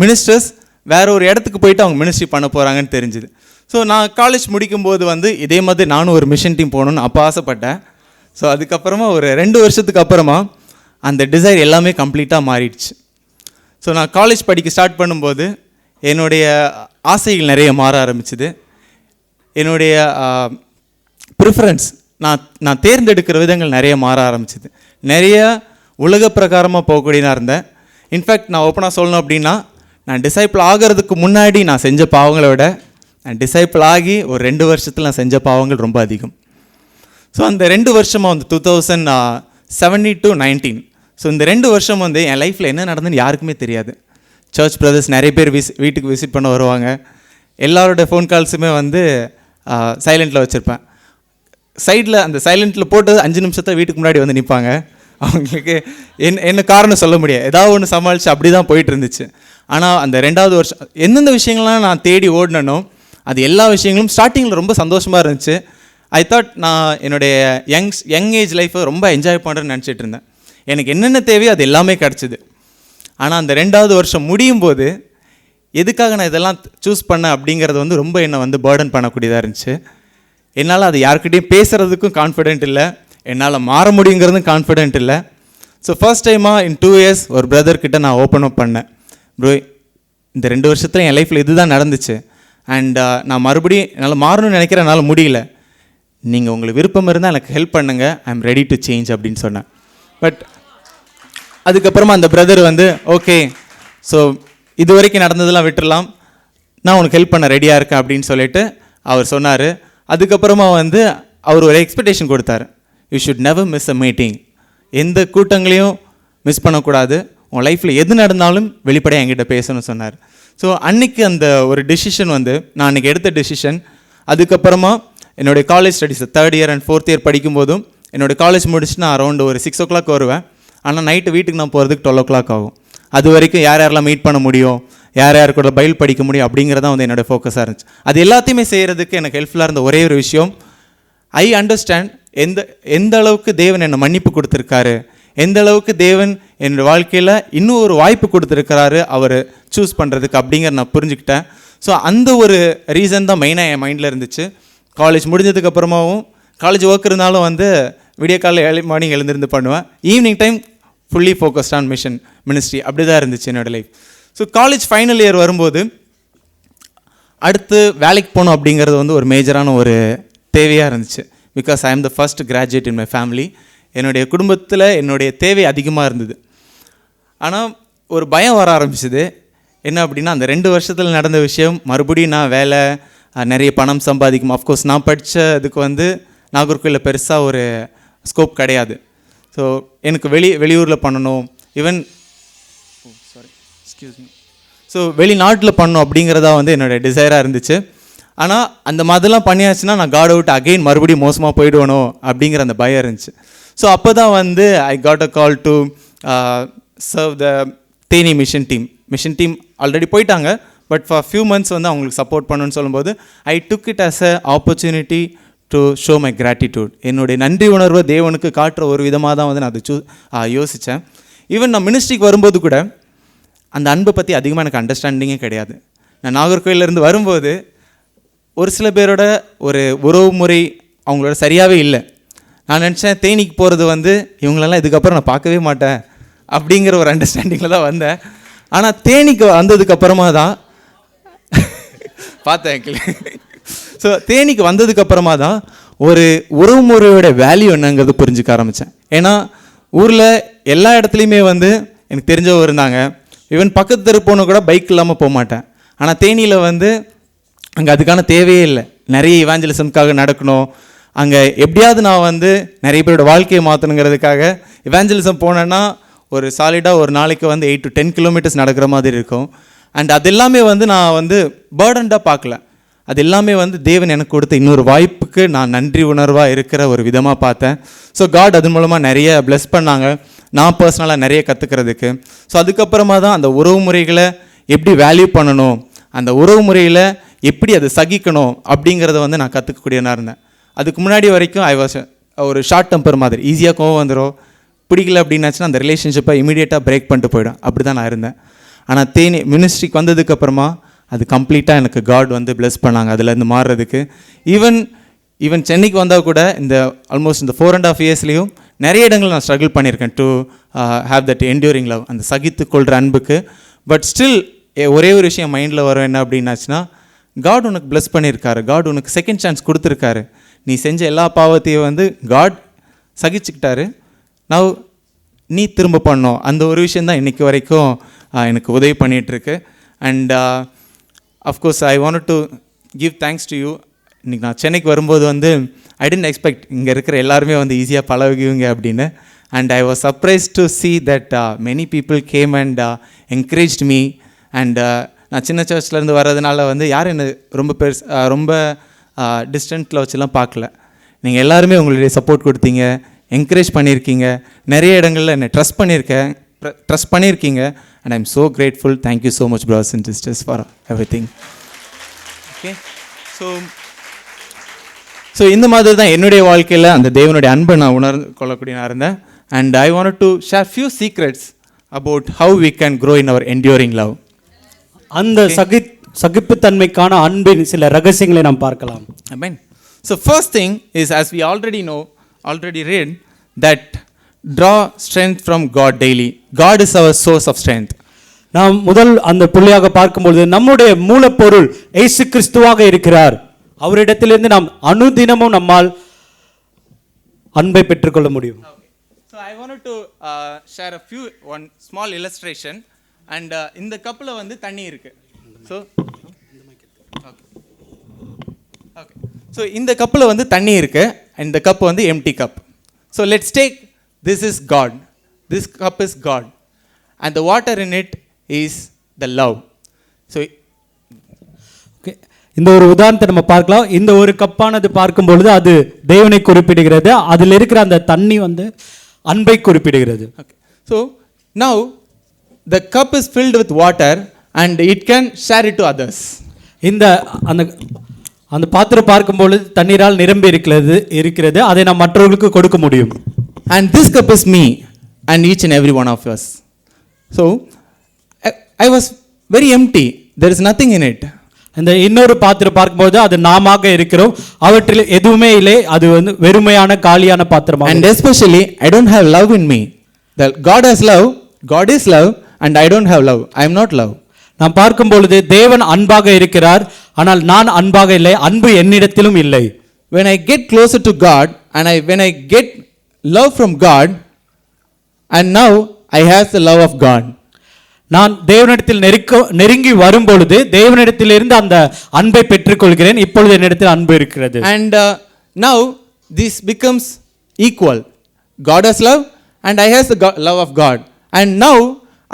மினிஸ்டர்ஸ் வேற ஒரு இடத்துக்கு போயிட்டு அவங்க மினிஸ்ட்ரி பண்ண போகிறாங்கன்னு தெரிஞ்சுது. ஸோ நான் காலேஜ் முடிக்கும்போது வந்து இதே மாதிரி நானும் ஒரு மிஷன் டீம் போகணுன்னு அப்போ ஆசைப்பட்டேன். ஸோ அதுக்கப்புறமா ஒரு 2 வருஷத்துக்கு அப்புறமா அந்த டிசைர் எல்லாமே கம்ப்ளீட்டாக மாறிடுச்சு. ஸோ நான் காலேஜ் படிக்க ஸ்டார்ட் பண்ணும்போது என்னுடைய ஆசைகள் நிறைய மாற ஆரம்பிச்சுது. என்னுடைய ப்ரிஃபரன்ஸ் நான் தேர்ந்தெடுக்கிற விதங்கள் நிறைய மாற ஆரம்பிச்சுது. நிறைய உலக பிரகாரமாக போகக்கூடியதாக இருந்தேன். இன்ஃபேக்ட் நான் ஓப்பனாக சொல்லணும் அப்படின்னா, நான் டிசைப்பிள் ஆகிறதுக்கு முன்னாடி நான் செஞ்ச பாவங்களை விட நான் டிசைப்பிள் ஆகி ஒரு 2 வருஷத்தில் நான் செஞ்ச பாவங்கள் ரொம்ப அதிகம். ஸோ அந்த 2 வருஷமாக வந்து 2017 to 19, ஸோ இந்த 2 வருஷம் வந்து என் லைஃப்பில் என்ன நடந்துன்னு யாருக்குமே தெரியாது. சர்ச் பிரதர்ஸ் நிறைய பேர் வீட்டுக்கு விசிட் பண்ண வருவாங்க. எல்லாரோட ஃபோன் கால்ஸுமே வந்து சைலண்ட்டில் வச்சுருப்பேன். சைடில் அந்த சைலண்ட்டில் போட்டது 5 நிமிஷத்தில் வீட்டுக்கு முன்னாடி வந்து நிற்பாங்க. அவங்களுக்கு என்ன காரணம் சொல்ல முடியாது, ஏதாவது ஒன்று சமாளித்து அப்படி தான் போயிட்டு இருந்துச்சு. ஆனால் அந்த 2வது வருஷம் எந்தெந்த விஷயங்கள்லாம் நான் தேடி ஓடினோ அது எல்லா விஷயங்களும் ஸ்டார்டிங்கில் ரொம்ப சந்தோஷமாக இருந்துச்சு. ஐ தாட் நான் என்னுடைய யங் ஏஜ் லைஃப்பை ரொம்ப என்ஜாய் பண்ணுறேன்னு நினச்சிட்டு இருந்தேன். எனக்கு என்னென்ன தேவையோ அது எல்லாமே கிடச்சிது. ஆனால் அந்த 2வது வருஷம் முடியும் போது எதுக்காக நான் இதெல்லாம் சூஸ் பண்ணேன் அப்படிங்கிறது வந்து ரொம்ப என்னை வந்து பேர்டன் பண்ணக்கூடியதாக இருந்துச்சு. என்னால் அது யார்கிட்டையும் பேசுகிறதுக்கும் கான்ஃபிடென்ட் இல்லை, என்னால் மாற முடியுங்கிறதும் கான்ஃபிடென்ட் இல்லை. ஸோ ஃபர்ஸ்ட் டைமாக in 2 years ஒரு பிரதர்கிட்ட நான் ஓப்பன் அப் பண்ணேன். ப்ரோ, இந்த 2 வருஷத்தில் என் லைஃப்பில் இது தான் நடந்துச்சு அண்ட் நான் மறுபடியும் என்னால் மாறணும்னு நினைக்கிறேன், என்னால் முடியல. நீங்கள் உங்களுக்கு விருப்பம் இருந்தால் எனக்கு ஹெல்ப் பண்ணுங்கள், I am ready to change அப்படின்னு சொன்னேன். பட் அதுக்கப்புறமா அந்த பிரதர் வந்து ஓகே, ஸோ இது வரைக்கும் நடந்ததெல்லாம் விட்டுடலாம், நான் உனக்கு ஹெல்ப் பண்ண ரெடியாக இருக்கேன் அப்படின்னு சொல்லிட்டு அவர் சொன்னார். அதுக்கப்புறமா வந்து அவர் ஒரு எக்ஸ்பெக்டேஷன் கொடுத்தார், you should never miss a meeting. எந்த கூட்டங்களையும் மிஸ் பண்ணக்கூடாது, உன் லைஃப்பில் எது நடந்தாலும் வெளிப்படையாக என்கிட்ட பேசணும்னு சொன்னார். ஸோ அன்றைக்கி அந்த ஒரு டெசிஷன் வந்து நான் அன்றைக்கி எடுத்த டெசிஷன். அதுக்கப்புறமா என்னுடைய college studies 3rd year and 4th year படிக்கும்போதும் என்னோடய காலேஜ் முடிச்சு நான் அரௌண்டு ஒரு 6 o'clock வருவேன். ஆனால் நைட்டு வீட்டுக்கு நான் போகிறதுக்கு 12 o'clock ஆகும். அது வரைக்கும் யார் யாரெல்லாம் மீட் பண்ண முடியும், யார் யார் கூட பைபிள் படிக்க முடியும் அப்படிங்கிறதான் வந்து என்னோடய ஃபோக்கஸாக இருந்துச்சு. அது எல்லாத்தையுமே செய்கிறதுக்கு எனக்கு ஹெல்ப்ஃபுல்லாக இருந்த ஒரே ஒரு விஷயம், ஐ அண்டர்ஸ்டாண்ட் எந்த அளவுக்கு தேவன் என்னை மன்னிப்பு கொடுத்துருக்காரு, எந்த அளவுக்கு தேவன் என்னோடய வாழ்க்கையில் இன்னும் ஒரு வாய்ப்பு கொடுத்துருக்கிறாரு அவர் சூஸ் பண்ணுறதுக்கு அப்படிங்கிற நான் புரிஞ்சுக்கிட்டேன். ஸோ அந்த ஒரு ரீசன் தான் மெயினாக என் மைண்டில் இருந்துச்சு. காலேஜ் முடிஞ்சதுக்கப்புறமாவும் காலேஜ் ஒர்க் இருந்தாலும் வந்து விடிய காலையில் ஏர்லி மார்னிங் எழுந்திருந்து பண்ணுவேன். Evening time fully focused on mission ministry, அப்படி தான் இருந்துச்சு என்னோடய life. So college final year வரும்போது அடுத்து வேலைக்கு போகணும் அப்படிங்கிறது வந்து ஒரு மேஜரான ஒரு தேவையாக இருந்துச்சு. Because I am the first graduate in my family. என்னுடைய குடும்பத்தில் என்னுடைய தேவை அதிகமாக இருந்தது. ஆனால் ஒரு பயம் வர ஆரம்பிச்சுது. என்ன அப்படின்னா, அந்த 2 வருஷத்தில் நடந்த விஷயம் மறுபடியும் நான் வேலை, நிறைய பணம் சம்பாதிக்கும். அஃப்கோர்ஸ் நான் படித்ததுக்கு வந்து நாகர்கோயிலில் பெருசாக ஒரு ஸ்கோப் கிடையாது. ஸோ எனக்கு வெளியூரில் பண்ணணும், ஈவன் ஸோ வெளிநாட்டில் பண்ணணும் அப்படிங்கிறதா வந்து என்னோடய டிசைராக இருந்துச்சு. ஆனால் அந்த மாதிரிலாம் பண்ணியாச்சுன்னா நான் காட் அவுட் அகெயின் மறுபடியும் மோசமாக போயிடுவனோ அப்படிங்கிற அந்த பயம் இருந்துச்சு. ஸோ அப்போ தான் வந்து I got a call to serve the Theni mission team already போயிட்டாங்க, பட் ஃபார் ஃபியூ மந்த்ஸ் வந்து அவங்களுக்கு சப்போர்ட் பண்ணணும்னு சொல்லும்போது I took it as a opportunity to show my gratitude. என்னுடைய நன்றி உணர்வை தேவனுக்கு காட்டுற ஒரு விதமாக தான் வந்து நான் அதை யோசித்தேன். ஈவன் நான் மினிஸ்ட்ரிக்கு வரும்போது கூட அந்த அன்பை பற்றி அதிகமாக எனக்கு அண்டர்ஸ்டாண்டிங்கே கிடையாது. நான் நாகர்கோயிலேருந்து வரும்போது ஒரு சில பேரோட ஒரு உறவு முறை அவங்களோட சரியாகவே இல்லை. நான் நினச்சேன் தேனிக்கு போகிறது வந்து இவங்களெல்லாம் இதுக்கப்புறம் நான் பார்க்கவே மாட்டேன் அப்படிங்கிற ஒரு அண்டர்ஸ்டாண்டிங்கில் தான் வந்தேன். ஆனால் தேனிக்கு வந்ததுக்கப்புறமா தான் பார்த்தேன். ஸோ தேனிக்கு வந்ததுக்கப்புறமா தான் ஒரு உறவு முறையோட வேல்யூ என்னங்கிறது புரிஞ்சுக்க ஆரம்பித்தேன். ஏன்னா ஊரில் எல்லா இடத்துலையுமே வந்து எனக்கு தெரிஞ்சவங்க இருந்தாங்க. ஈவன் பக்கத்து தெரு போன கூட பைக் இல்லாமல் போக மாட்டேன். ஆனால் தேனியில் வந்து அங்கே அதுக்கான தேவையே இல்லை. நிறைய இவாஞ்சலிசம்காக நடக்கணும், அங்கே எப்படியாவது நான் வந்து நிறைய பேரோட வாழ்க்கையை மாற்றணுங்கிறதுக்காக இவாஞ்சலிசம் போனேன்னா ஒரு சாலிடாக ஒரு நாளைக்கு வந்து 8 to 10 kilometers நடக்கிற மாதிரி இருக்கும். அண்ட் அது எல்லாமே வந்து நான் வந்து பேர்டன்டாக பார்க்கல. அது எல்லாமே வந்து தேவன் எனக்கு கொடுத்த இன்னொரு வாய்ப்புக்கு நான் நன்றி உணர்வாக இருக்கிற ஒரு விதமாக பார்த்தேன். ஸோ காட் அது மூலமாக நிறைய ப்ளெஸ் பண்ணாங்க, நான் பர்சனலாக நிறைய கற்றுக்கிறதுக்கு. ஸோ அதுக்கப்புறமா தான் அந்த உறவு முறைகளை எப்படி வேல்யூ பண்ணணும், அந்த உறவு முறையில் எப்படி அதை சகிக்கணும் அப்படிங்கிறத வந்து நான் கற்றுக்கக்கூடியனாக இருந்தேன். அதுக்கு முன்னாடி வரைக்கும் ஐ வாஸ் ஒரு ஷார்ட் டெம்பர் மாதிரி, ஈஸியாக கோவம் வந்துடும், பிடிக்கல அப்படின்னாச்சுன்னா அந்த ரிலேஷன்ஷிப்பை இமீடியட்டாக பிரேக் பண்ணிட்டு போயிடும், அப்படி தான் நான் இருந்தேன். ஆனால் தேனி மினிஸ்ட்ரிக்கு வந்ததுக்கப்புறமா அது கம்ப்ளீட்டாக எனக்கு காட் வந்து ப்ளெஸ் பண்ணாங்க அதுலேருந்து மாறுறதுக்கு. ஈவன் சென்னைக்கு வந்தால் கூட இந்த ஆல்மோஸ்ட் இந்த 4.5 இயர்ஸ்லேயும் நிறைய இடங்கள் நான் ஸ்ட்ரகிள் பண்ணியிருக்கேன் to have that enduring love, அந்த சகித்து கொள்கிற அன்புக்கு. பட் ஸ்டில் ஒரே ஒரு விஷயம் மைண்டில் வரும், என்ன அப்படின்னாச்சுன்னா, காட் உனக்கு ப்ளெஸ் பண்ணியிருக்காரு, காட் உனக்கு செகண்ட் சான்ஸ் கொடுத்துருக்காரு, நீ செஞ்ச எல்லா பாவத்தையும் வந்து காட் சகிச்சுக்கிட்டாரு, நான் நீ திரும்ப பண்ணோம். அந்த ஒரு விஷயந்தான் இன்றைக்கி வரைக்கும் எனக்கு உதவி பண்ணிகிட்ருக்கு. And of course I want to give thanks to you. இன்றைக்கி நான் சென்னைக்கு வரும்போது வந்து ஐ டென்ட் எக்ஸ்பெக்ட் இங்கே இருக்கிற எல்லாருமே வந்து ஈஸியாக பழகுவீங்க அப்படின்னு. And I was surprise to see that many people came and encouraged me. And நான் சின்ன சர்ச்லேருந்து வர்றதுனால வந்து யாரும் என்ன ரொம்ப டிஸ்டன்ட்டில் வச்சுலாம் பார்க்கல. நீங்கள் எல்லாருமே உங்களுடைய சப்போர்ட் கொடுத்தீங்க, என்கரேஜ் பண்ணியிருக்கீங்க, நிறைய இடங்களில் என்னை ட்ரஸ்ட் பண்ணியிருக்கீங்க. And I am so grateful. Thank you so much brothers and sisters for everything. Okay, so இந்த மாதிரி தான் என்னுடைய வாழ்க்கையில் அந்த தேவனுடைய அன்பை நான் உணர்ந்து கொள்ளக்கூடியனாக இருந்தேன். And I want to share few secrets about how we can grow in our enduring love. அந்த சகிப்புத்தன்மைக்கான அன்பின் சில ரகசியங்களை நாம் பார்க்கலாம். Amen. So first thing is, as we already read, that draw strength from God daily. God is our source of strength. நாம் முதல் அந்த புள்ளியாக பார்க்கும்பொழுது நம்முடைய மூலப்பொருள் இயேசு கிறிஸ்துவாக இருக்கிறார். அவரிடத்திலிருந்து நாம் அனுதினமும் நம்மால் அன்பை பெற்றுக்கொள்ள முடியும். So I wanted to share one small illustration. And இந்த கப்பில் வந்து தண்ணி இருக்கு. ஸோ ஓகே, ஸோ இந்த கப்பில் வந்து தண்ணி இருக்கு, இந்த கப் வந்து empty cup. So let's take this is God, this cup is God, and the water in it is the love. So okay, இந்த ஒரு உதாரணத்தை நம்ம பார்க்கலாம். இந்த ஒரு கப்பானது பார்க்கும் பொழுது அது தேவனை குறிப்பிடுகிறது, அதில் இருக்கிற அந்த தண்ணி வந்து அன்பை குறிப்பிடுகிறது. Okay, so now the cup is filled with water and it can share it to others. இந்த அந்த பாத்திரம் பார்க்கும்போது தண்ணீரால் நிரம்பி இருக்கிறது, அதை நாம் மற்றவர்களுக்கு கொடுக்க முடியும். And this cup is me and each and every one of us. So I was very empty, there is nothing in it. இந்த இன்னொரு பாத்திரம் பார்க்கும்போது அது நாமாக இருக்கிறோம், அவற்றில் எதுவுமே இல்லை, அது வந்து வெறுமையான காலியான பாத்திரம். And especially I don't have love in me. That God has love, God is love, and I don't have love, I am not love. நாம் பார்க்கும் பொழுது தேவன் அன்பாக இருக்கிறார், ஆனால் நான் அன்பாக இல்லை, அன்பு என்னிடத்திலும் இல்லை. When I get closer to God and when I get love from God, and now I have the love of God. நான் தேவனிடத்தில் நெருங்கி வரும் பொழுது தேவனிடத்திலிருந்து அந்த அன்பை பெற்றுக்கொள்கிறேன், இப்பொழுது என்னிடத்தில் அன்பு இருக்கிறது. And now this becomes equal. God has love and I have the love of God, and now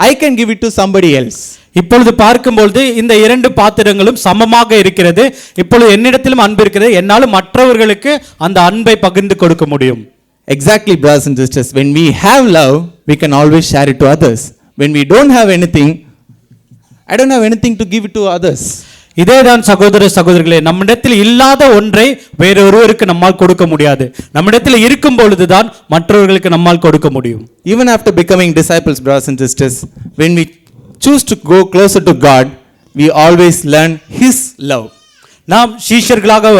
I can give it to somebody else. இப்பொழுது பார்க்கும்பொழுது இந்த இரண்டு பாத்திரங்களும் சமமாக இருக்கிறது, இப்பொழுது என்னிடத்திலும் அன்பு இருக்கிறது, என்னாலும் மற்றவர்களுக்கு அந்த அன்பை பகிர்ந்து கொடுக்க முடியும். Exactly, brothers and sisters, when we have love we can always share it to others. When we don't have anything, I don't have anything to give it to others. இதேதான் சகோதரர்களே, நம்மிடத்தில் இல்லாத ஒன்றை வேறொருவருக்கு நம்மால் கொடுக்க முடியாது, நம்மிடத்தில் இருக்கும் பொழுதுதான் மற்றவர்களுக்கு நம்மால் கொடுக்க முடியும். Even after becoming disciples, brothers and sisters, when we choose to go closer to God, we always learn His love. நாம் சீஷர்களாக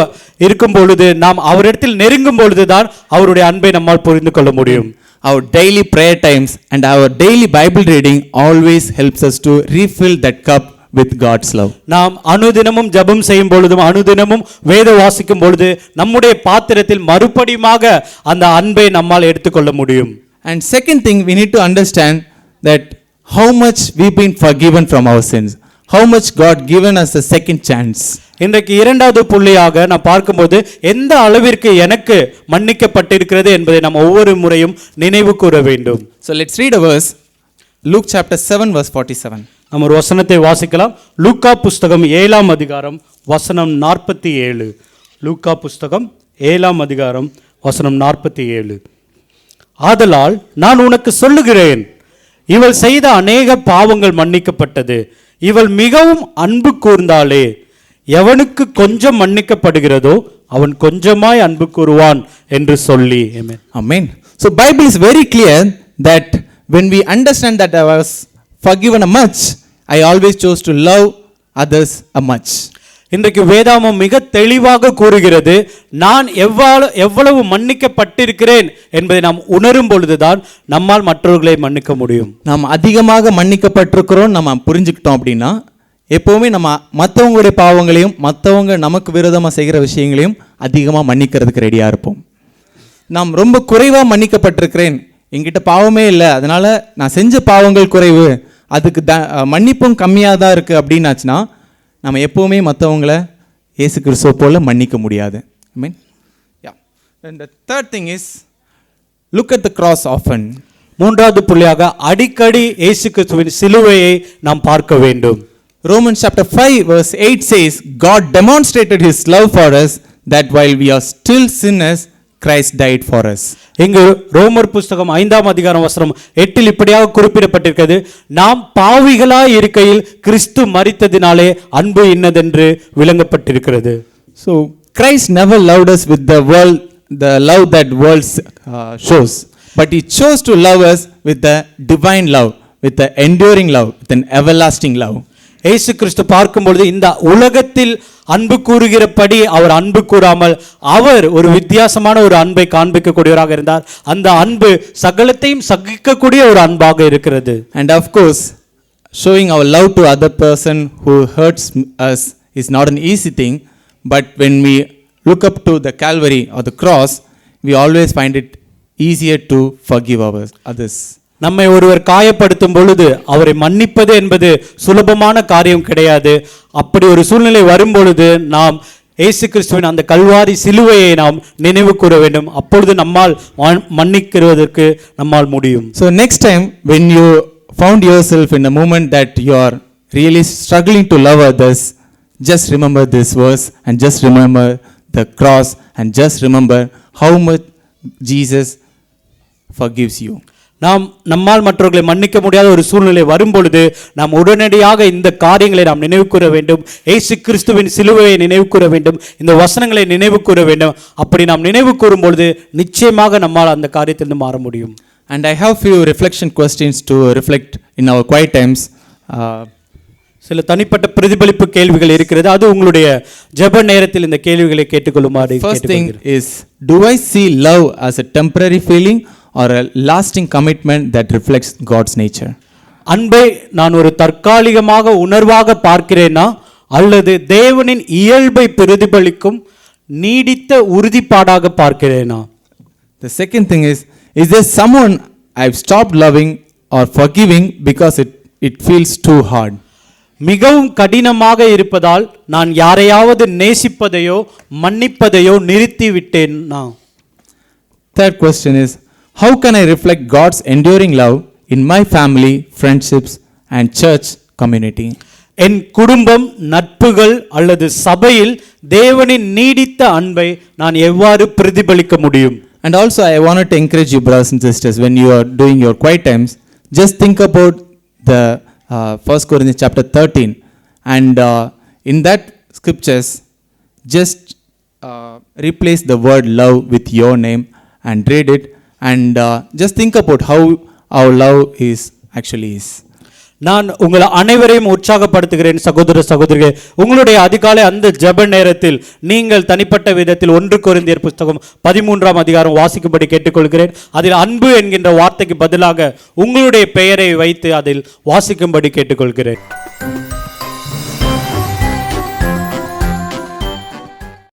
இருக்கும் பொழுது, நாம் அவரிடத்தில் நெருங்கும் பொழுதுதான் அவருடைய அன்பை நம்மால் புரிந்து கொள்ள முடியும். Our daily prayer times and our daily Bible reading always helps us to refill that cup with God's love. நாம் அனுதினமும் ஜெபம் செய்யும் பொழுதும் அனுதினமும் வேத வாசிக்கும் பொழுது நம்முடைய பாத்திரத்தில் மறுபடியுமாக அந்த அன்பை நம்மால் எடுத்துக்கொள்ள முடியும். And second thing, we need to understand that how much we've been forgiven from our sins, how much God given us a second chance. இன்றைக்கு இரண்டாவது புள்ளியாக நான் பார்க்கும்போது எந்த அளவிற்கு எனக்கு மன்னிக்கப்பட்டிருக்கிறது என்பதை நாம் ஒவ்வொரு முறையும் நினைவு கூற வேண்டும். So let's read a verse, Luke chapter 7 verse 47. நம்ம ஒரு வசனத்தை வாசிக்கலாம். லூக்கா புஸ்தகம் 7ஆம் அதிகாரம் வசனம் 47. லூக்கா புஸ்தகம் 7ஆம் அதிகாரம் வசனம் 47. ஆதலால் நான் உனக்கு சொல்லுகிறேன், இவள் செய்த அநேக பாவங்கள் மன்னிக்கப்பட்டது, இவள் மிகவும் அன்பு கூர்ந்தாளே. எவனுக்கு கொஞ்சம் மன்னிக்கப்படுகிறதோ அவன் கொஞ்சமாய் அன்பு கூறுவான் என்று சொல்லி. ஆமென். Amen. So Bible is very clear that when we understand that I was forgiven a much, I always chose to love others a much. இன்றைக்கு வேதாமம் மிக தெளிவாக கூறுகிறது, நான் எவ்வளவு மன்னிக்கப்பட்டிருக்கிறேன் என்பதை நாம் உணரும் பொழுதுதான் நம்மால் மற்றவர்களை மன்னிக்க முடியும். நாம் அதிகமாக மன்னிக்கப்பட்டிருக்கிறோம் நம்ம புரிஞ்சுக்கிட்டோம் அப்படின்னா எப்போவுமே நம்ம மற்றவங்களுடைய பாவங்களையும் மற்றவங்க நமக்கு விரோதமாக செய்கிற விஷயங்களையும் அதிகமாக மன்னிக்கிறதுக்கு ரெடியாக இருப்போம். நாம் ரொம்ப குறைவாக மன்னிக்கப்பட்டிருக்கிறேன், என்கிட்ட பாவமே இல்லை, அதனால் நான் செஞ்ச பாவங்கள் குறைவு, அதுக்கு மன்னிப்பும் கம்மியாக தான் இருக்குது அப்படின்னாச்சுன்னா நம்ம எப்போவுமே மற்றவங்கள இயேசு கிறிஸ்துவை போல மன்னிக்க முடியாது. ஐ மீன் and the third thing is look at the cross often. மூன்றாவது புள்ளியாக அடிக்கடி இயேசு கிறிஸ்துவின் சிலுவையை நாம் பார்க்க வேண்டும். Romans chapter 5 verse 8 says, God demonstrated his love for us that while we are still sinners Christ died for us. இங்கு ரோமர் புஸ்தகம் 5ஆம் அதிகாரம் வசனம் 8 இப்படியாக குறிப்பிடப்பட்டிருக்கிறது, நாம் பாவிகளாய் இருக்கையில் கிறிஸ்து மரித்ததினாலே அன்பு இன்னதென்று விளங்கப்பட்டிருக்கிறது. So Christ never loved us with the love that world shows, but he chose to love us with the divine love, with the enduring love, with an everlasting love. இயேசு கிறிஸ்து பார்க்கும்பொழுது இந்த உலகத்தில் அன்பு கூறுகிறபடி அவர் அன்பு கூறாமல் அவர் ஒரு வித்தியாசமான ஒரு அன்பை காண்பிக்கக்கூடியவராக இருந்தார். அந்த அன்பு சகலத்தையும் சகிக்கக்கூடிய ஒரு அன்பாக இருக்கிறது. And of course, showing our love to other person who hurts us is not an easy thing, but when we look up to the Calvary or the cross, we always find it easier to forgive others. நம்மை ஒருவர் காயப்படுத்தும் பொழுது அவரை மன்னிப்பது என்பது சுலபமான காரியம் கிடையாது. அப்படி ஒரு சூழ்நிலை வரும் பொழுது நாம் இயேசு கிறிஸ்துவின் அந்த கல்வாரி சிலுவையை நாம் நினைவு கூற வேண்டும். அப்பொழுது நம்மால் மன்னிக்கிறதற்கு நம்மால் முடியும். So next time when you found yourself in a moment that you are really struggling to love others, just remember this verse and just remember the cross and just remember how much Jesus forgives you. நம்மால் மற்றவர்களை மன்னிக்க முடியாத ஒரு சூழ்நிலை வரும் பொழுது நாம் உடனடியாக இந்த காரியங்களை நாம் நினைவு கூற வேண்டும். இயேசு கிறிஸ்துவின் சிலுவையை நினைவு கூற வேண்டும், இந்த வசனங்களை நினைவு கூற வேண்டும். அப்படி நாம் நினைவு கூறும் பொழுது நிச்சயமாக நம்மால் அந்த காரியத்திலிருந்து மாற முடியும். And I have few reflection questions to reflect in our quiet times. சில தனிப்பட்ட பிரதிபலிப்பு கேள்விகள் இருக்கிறது, அது உங்களுடைய ஜெப நேரத்தில் இந்த கேள்விகளை கேட்டுக்கொள்ளுமாறு. First thing is, do I see love as a temporary feeling or a lasting commitment that reflects God's nature? அன்பை நான் ஒரு தற்காலிகமாக உணர்வாக பார்க்கிறேனா அல்லது தேவனின் இயல்பை பிரதிபலிக்கும் நீடித்த உறுதிப்பாடாக பார்க்கிறேனா? The second thing is there someone I've stopped loving or forgiving because it feels too hard? மிகவும் கடினமாக இருப்பதால் நான் யாரையாவது நேசிப்பதையோ மன்னிப்பதையோ நிறுத்தி விட்டேனா? Third question is, how can I reflect God's enduring love in my family, friendships and church community? என் குடும்பம், நட்புகள் அல்லது சபையில் தேவனின் நீடித்த அன்பை நான் எவ்வாறு பிரதிபலிக்க முடியும்? And also I wanted to encourage you brothers and sisters, when you are doing your quiet times, just think about the 1 Corinthians chapter 13 and in that scriptures just replace the word love with your name and read it and just think about how our love actually is. நான் உங்களை அனைவரையும் உற்சாகப்படுத்துகிறேன் சகோதர சகோதரிகளே. உங்களுடைய அதிகாலை அந்த ஜெப நேரத்தில் நீங்கள் தனிப்பட்ட விதத்தில் 1 கொரிந்தியர் புத்தகம் 13ஆம் அதிகாரம் வாசிக்கும்படி கேட்டுக்கொள்கிறேன். அதில் அன்பு என்கின்ற வார்த்தைக்கு பதிலாக உங்களுடைய பெயரை வைத்து அதில் வாசிக்கும்படி கேட்டுக்கொள்கிறேன்.